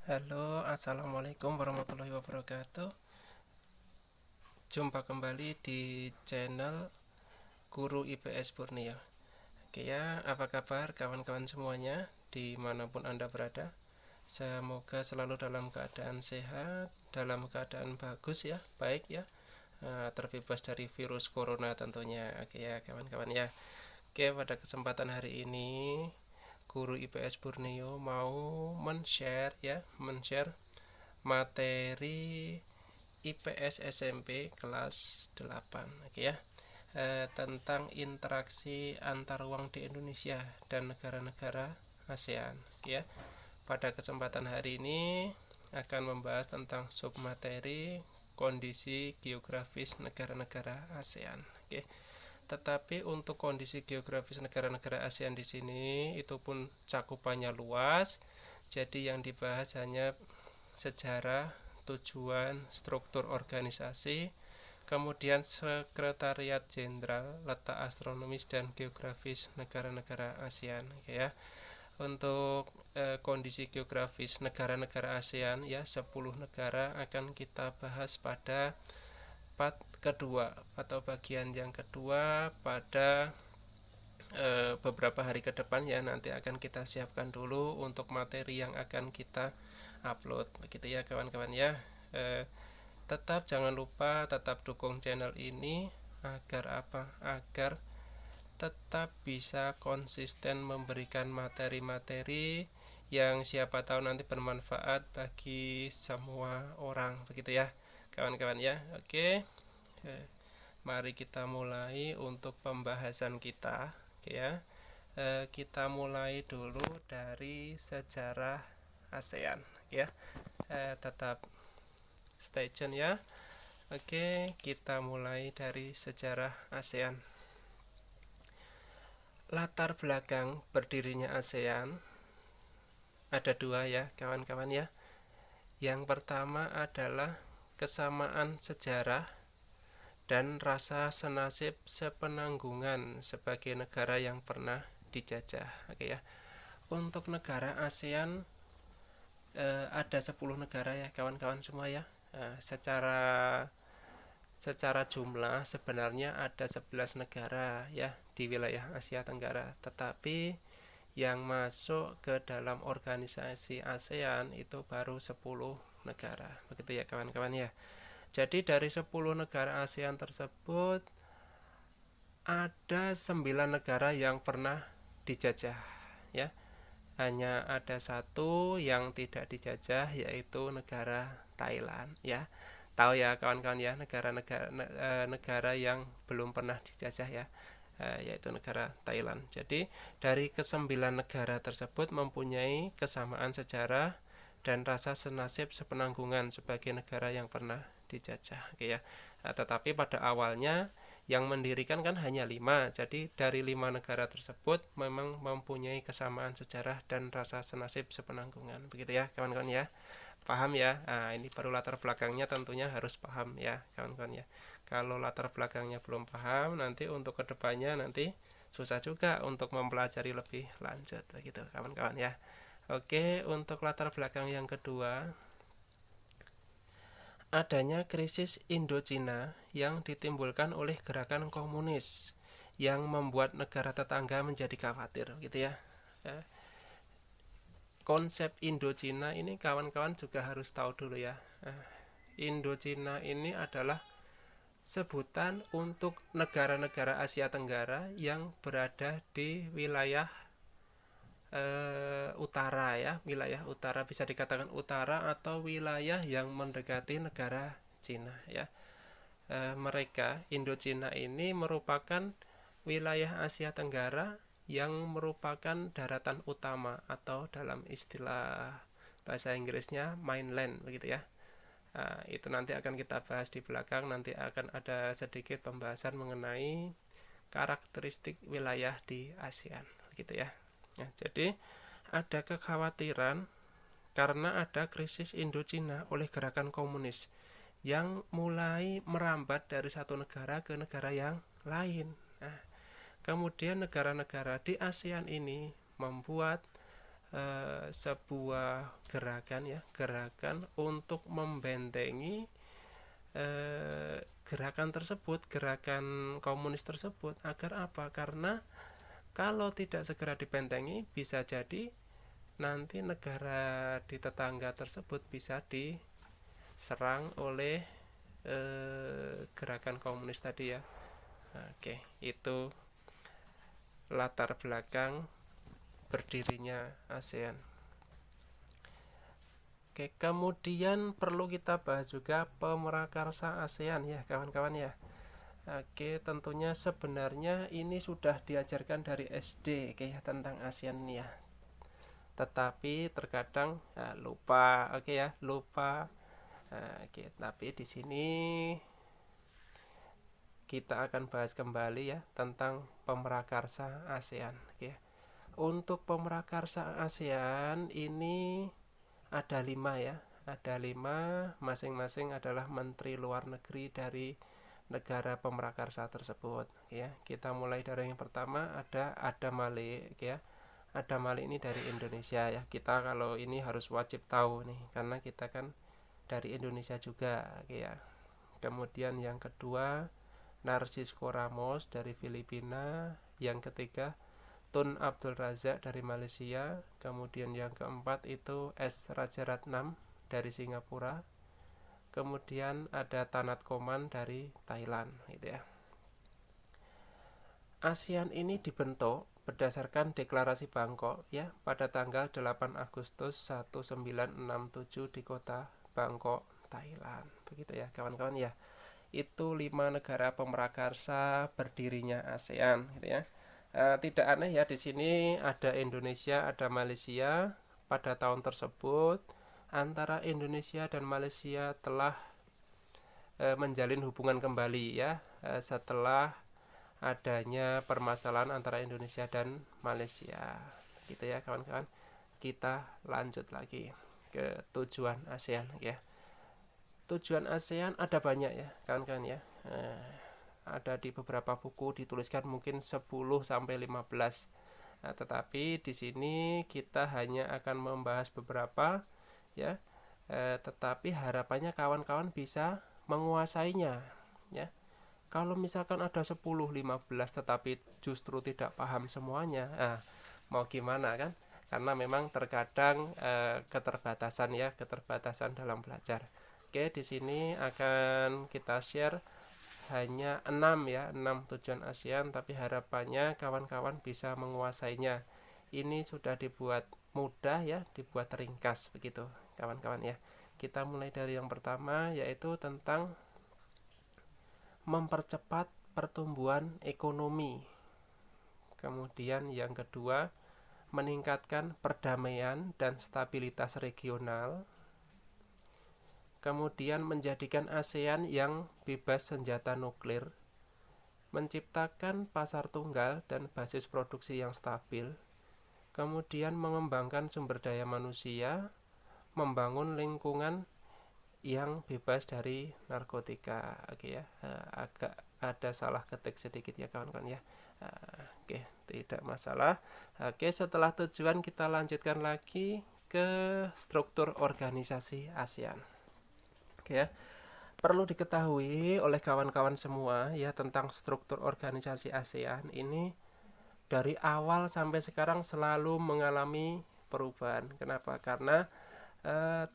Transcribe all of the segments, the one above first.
Halo, assalamualaikum warahmatullahi wabarakatuh. Jumpa kembali di channel Guru IPS Borneo. Oke ya, apa kabar kawan-kawan semuanya dimanapun Anda berada? Semoga selalu dalam keadaan sehat, dalam keadaan bagus ya, baik ya, terbebas dari virus corona tentunya. Oke ya kawan-kawan ya. Oke, pada kesempatan hari ini Guru IPS Borneo mau men-share materi IPS SMP kelas 8, oke ya, tentang interaksi antar uang di Indonesia dan negara-negara ASEAN, oke ya. Pada kesempatan hari ini akan membahas tentang submateri kondisi geografis negara-negara ASEAN, oke. Tetapi untuk kondisi geografis negara-negara ASEAN di sini itu pun cakupannya luas. Jadi yang dibahas hanya sejarah, tujuan, struktur organisasi, kemudian sekretariat jenderal, letak astronomis dan geografis negara-negara ASEAN, ya. Untuk kondisi geografis negara-negara ASEAN ya, 10 negara akan kita bahas pada part kedua atau bagian yang kedua pada beberapa hari ke depan ya. Nanti akan kita siapkan dulu untuk materi yang akan kita upload, begitu ya kawan-kawan ya. Tetap jangan lupa tetap dukung channel ini agar apa? Agar tetap bisa konsisten memberikan materi-materi yang siapa tahu nanti bermanfaat bagi semua orang, begitu ya kawan-kawan ya. Oke, mari kita mulai untuk pembahasan kita, oke ya. Kita mulai dulu dari sejarah ASEAN ya. Tetap stay tune ya. Oke, kita mulai dari sejarah ASEAN. Latar belakang berdirinya ASEAN ada dua ya kawan-kawan ya. Yang pertama adalah kesamaan sejarah dan rasa senasib sepenanggungan sebagai negara yang pernah dijajah, oke ya. Untuk negara ASEAN ada 10 negara ya kawan-kawan semua ya. Secara jumlah sebenarnya ada 11 negara ya di wilayah Asia Tenggara, tetapi yang masuk ke dalam organisasi ASEAN itu baru 10 negara, begitu ya kawan-kawan ya. Jadi dari 10 negara ASEAN tersebut ada 9 negara yang pernah dijajah ya. Hanya ada satu yang tidak dijajah, yaitu negara Thailand ya. Tahu ya kawan-kawan ya, negara yang belum pernah dijajah ya, yaitu negara Thailand. Jadi dari ke-9 negara tersebut mempunyai kesamaan sejarah dan rasa senasib sepenanggungan sebagai negara yang pernah dijajah, oke ya. Tetapi pada awalnya yang mendirikan kan hanya 5, jadi dari 5 negara tersebut memang mempunyai kesamaan sejarah dan rasa senasib sepenanggungan, begitu ya kawan-kawan ya. Paham ya? Ini baru latar belakangnya, tentunya harus paham ya kawan-kawan ya. Kalau latar belakangnya belum paham, nanti untuk kedepannya nanti susah juga untuk mempelajari lebih lanjut, begitu kawan-kawan ya. Oke, untuk latar belakang yang kedua, adanya krisis Indochina yang ditimbulkan oleh gerakan komunis yang membuat negara tetangga menjadi khawatir, gitu ya. Konsep Indochina ini kawan-kawan juga harus tahu dulu ya. Indochina ini adalah sebutan untuk negara-negara Asia Tenggara yang berada di wilayah utara ya, wilayah utara, bisa dikatakan utara atau wilayah yang mendekati negara Cina ya. Mereka Indochina ini merupakan wilayah Asia Tenggara yang merupakan daratan utama atau dalam istilah bahasa Inggrisnya mainland, begitu ya. Itu nanti akan kita bahas di belakang, nanti akan ada sedikit pembahasan mengenai karakteristik wilayah di ASEAN, gitu ya. Jadi ada kekhawatiran karena ada krisis Indochina oleh gerakan komunis yang mulai merambat dari satu negara ke negara yang lain. Kemudian negara-negara di ASEAN ini membuat sebuah gerakan untuk membentengi gerakan tersebut, gerakan komunis tersebut. Agar apa? Karena kalau tidak segera dibentengi, bisa jadi nanti negara di tetangga tersebut bisa diserang oleh gerakan komunis tadi ya. Oke, itu latar belakang berdirinya ASEAN. Oke, kemudian perlu kita bahas juga pemrakarsa ASEAN ya kawan-kawan ya. Oke, tentunya sebenarnya ini sudah diajarkan dari SD ya, tentang ASEAN ya. Tetapi terkadang lupa, lupa. Oke, tapi di sini kita akan bahas kembali ya tentang pemrakarsa ASEAN. Oke. Untuk pemrakarsa ASEAN ini ada 5 ya. Ada 5, masing-masing adalah menteri luar negeri dari negara pemrakarsa tersebut ya. Kita mulai dari yang pertama, ada Adam Malik ya. Adam Malik ini dari Indonesia ya. Kita kalau ini harus wajib tahu nih karena kita kan dari Indonesia juga ya. Kemudian yang kedua Narcisco Ramos dari Filipina. Yang ketiga Tun Abdul Razak dari Malaysia. Kemudian yang keempat itu S. Rajaratnam dari Singapura. Kemudian ada Tanat Koman dari Thailand gitu ya. ASEAN ini dibentuk berdasarkan deklarasi Bangkok ya pada tanggal 8 Agustus 1967 di kota Bangkok, Thailand. Begitu ya kawan-kawan ya. Itu 5 negara pemrakarsa berdirinya ASEAN gitu ya. Tidak aneh ya, di sini ada Indonesia, ada Malaysia. Pada tahun tersebut antara Indonesia dan Malaysia telah menjalin hubungan kembali ya setelah adanya permasalahan antara Indonesia dan Malaysia gitu ya kawan-kawan. Kita lanjut lagi ke tujuan ASEAN ya. Tujuan ASEAN ada banyak ya kawan-kawan ya. Ada di beberapa buku dituliskan mungkin 10 sampai 15. Nah, tetapi di sini kita hanya akan membahas beberapa ya. Tetapi harapannya kawan-kawan bisa menguasainya ya. Kalau misalkan ada 10, 15 tetapi justru tidak paham semuanya, mau gimana kan? Karena memang terkadang keterbatasan dalam belajar. Oke, di sini akan kita share hanya 6 tujuan ASEAN, tapi harapannya kawan-kawan bisa menguasainya. Ini sudah dibuat mudah ya, dibuat ringkas begitu kawan-kawan ya. Kita mulai dari yang pertama, yaitu tentang mempercepat pertumbuhan ekonomi. Kemudian yang kedua, meningkatkan perdamaian dan stabilitas regional. Kemudian menjadikan ASEAN yang bebas senjata nuklir, menciptakan pasar tunggal dan basis produksi yang stabil, kemudian mengembangkan sumber daya manusia, membangun lingkungan yang bebas dari narkotika. Oke ya, agak ada salah ketik sedikit ya kawan-kawan ya. Oke, tidak masalah. Oke, setelah tujuan kita lanjutkan lagi ke struktur organisasi ASEAN. Oke ya, perlu diketahui oleh kawan-kawan semua ya tentang struktur organisasi ASEAN ini dari awal sampai sekarang selalu mengalami perubahan. Kenapa? Karena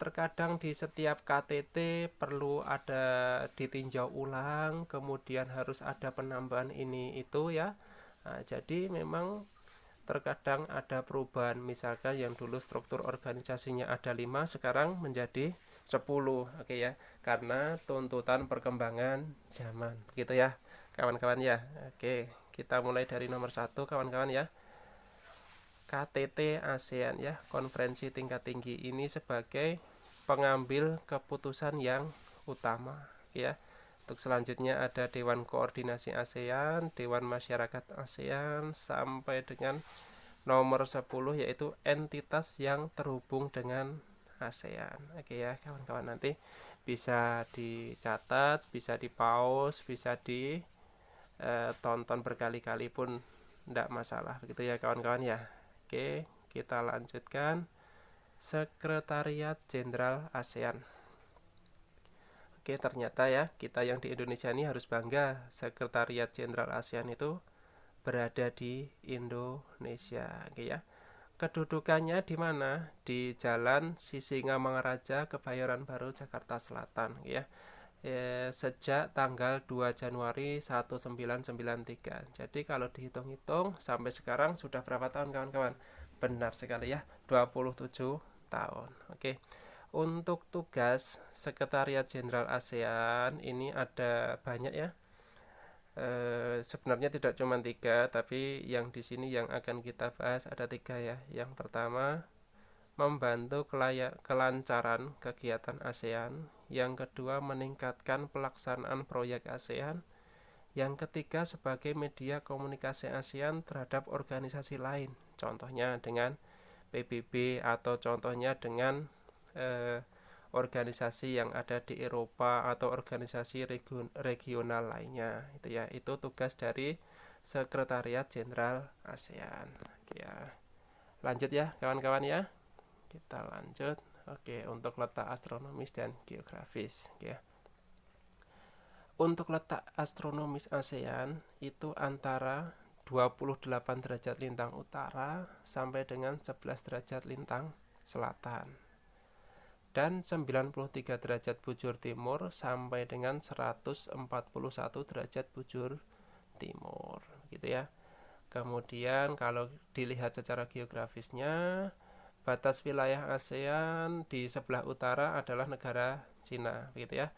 terkadang di setiap KTT perlu ada ditinjau ulang, kemudian harus ada penambahan ini itu ya. Jadi memang terkadang ada perubahan, misalkan yang dulu struktur organisasinya ada 5 sekarang menjadi 10. Oke ya, karena tuntutan perkembangan zaman begitu ya kawan-kawan ya. Oke, kita mulai dari nomor 1 kawan-kawan ya. KTT ASEAN ya, konferensi tingkat tinggi ini sebagai pengambil keputusan yang utama ya. Untuk selanjutnya ada Dewan Koordinasi ASEAN, Dewan Masyarakat ASEAN, sampai dengan nomor 10 yaitu entitas yang terhubung dengan ASEAN. Oke ya kawan-kawan, nanti bisa dicatat, bisa di pause, bisa ditonton berkali-kali pun tidak masalah begitu ya kawan-kawan ya. Oke, kita lanjutkan Sekretariat Jenderal ASEAN. Oke, ternyata ya kita yang di Indonesia ini harus bangga Sekretariat Jenderal ASEAN itu berada di Indonesia. Oke ya. Kedudukannya di mana? Di Jalan Sisingamangaraja, Kebayoran Baru, Jakarta Selatan ya. Sejak tanggal 2 Januari 1993. Jadi kalau dihitung-hitung sampai sekarang sudah berapa tahun kawan-kawan? Benar sekali ya, 27 tahun. Oke. Untuk tugas Sekretariat Jenderal ASEAN ini ada banyak ya. Sebenarnya tidak cuma 3, tapi yang di sini yang akan kita bahas ada 3 ya. Yang pertama, membantu kelancaran kegiatan ASEAN. Yang kedua, meningkatkan pelaksanaan proyek ASEAN. Yang ketiga, sebagai media komunikasi ASEAN terhadap organisasi lain. Contohnya dengan PBB atau contohnya dengan organisasi yang ada di Eropa atau organisasi regional lainnya. Itu tugas dari Sekretariat Jenderal ASEAN ya. Lanjut ya kawan-kawan ya, kita lanjut. Oke, untuk letak astronomis dan geografis ya. Untuk letak astronomis ASEAN itu antara 28 derajat lintang utara sampai dengan 11 derajat lintang selatan, dan 93 derajat bujur timur sampai dengan 141 derajat bujur timur gitu ya. Kemudian kalau dilihat secara geografisnya, batas wilayah ASEAN di sebelah utara adalah negara Cina gitu ya.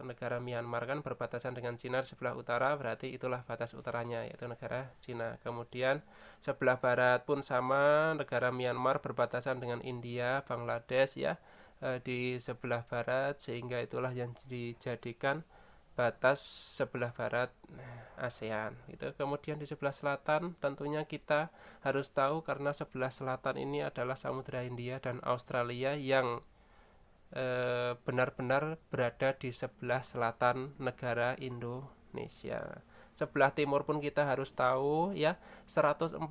Negara Myanmar kan berbatasan dengan Cina sebelah utara, berarti itulah batas utaranya, yaitu negara Cina. Kemudian sebelah barat pun sama, negara Myanmar berbatasan dengan India, Bangladesh ya, di sebelah barat, sehingga itulah yang dijadikan batas sebelah barat ASEAN gitu. Kemudian di sebelah selatan tentunya kita harus tahu, karena sebelah selatan ini adalah Samudra Hindia dan Australia yang benar-benar berada di sebelah selatan negara Indonesia. Sebelah timur pun kita harus tahu ya, 141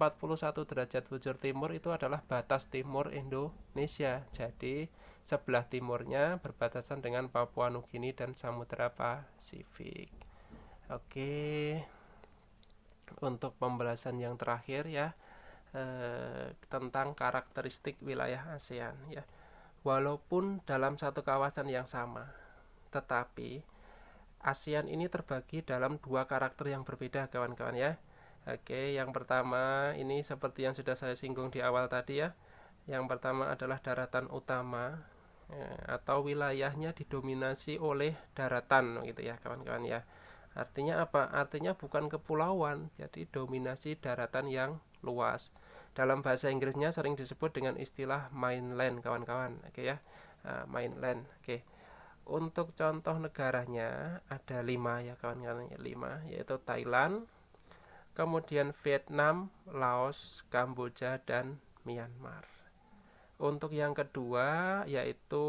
derajat bujur timur itu adalah batas timur Indonesia. Jadi sebelah timurnya berbatasan dengan Papua Nugini dan Samudra Pasifik. Oke, untuk pembahasan yang terakhir ya, tentang karakteristik wilayah ASEAN ya. Walaupun dalam satu kawasan yang sama, tetapi ASEAN ini terbagi dalam 2 karakter yang berbeda kawan-kawan ya. Oke, yang pertama ini seperti yang sudah saya singgung di awal tadi ya. Yang pertama adalah daratan utama atau wilayahnya didominasi oleh daratan gitu ya kawan-kawan ya. Artinya apa? Artinya bukan kepulauan, jadi dominasi daratan yang luas. Dalam bahasa Inggrisnya sering disebut dengan istilah mainland kawan-kawan. Oke ya, mainland. Oke. Untuk contoh negaranya ada 5 ya kawan-kawan, 5, yaitu Thailand, kemudian Vietnam, Laos, Kamboja, dan Myanmar. Untuk yang kedua yaitu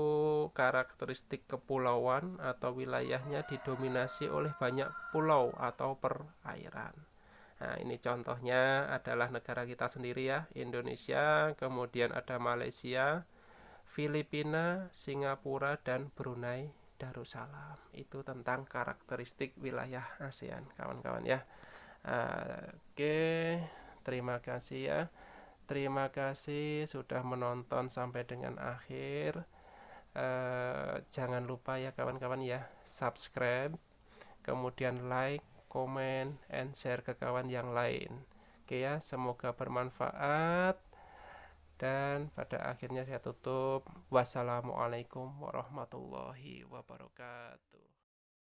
karakteristik kepulauan atau wilayahnya didominasi oleh banyak pulau atau perairan. Nah, ini contohnya adalah negara kita sendiri ya, Indonesia, kemudian ada Malaysia, Filipina, Singapura, dan Brunei Darussalam. Itu tentang karakteristik wilayah ASEAN kawan-kawan ya. Oke, terima kasih ya. Terima kasih sudah menonton sampai dengan akhir. Jangan lupa ya kawan-kawan ya, subscribe, kemudian like, komen, and share ke kawan yang lain. Oke ya, semoga bermanfaat. Dan pada akhirnya saya tutup. Wassalamualaikum warahmatullahi wabarakatuh.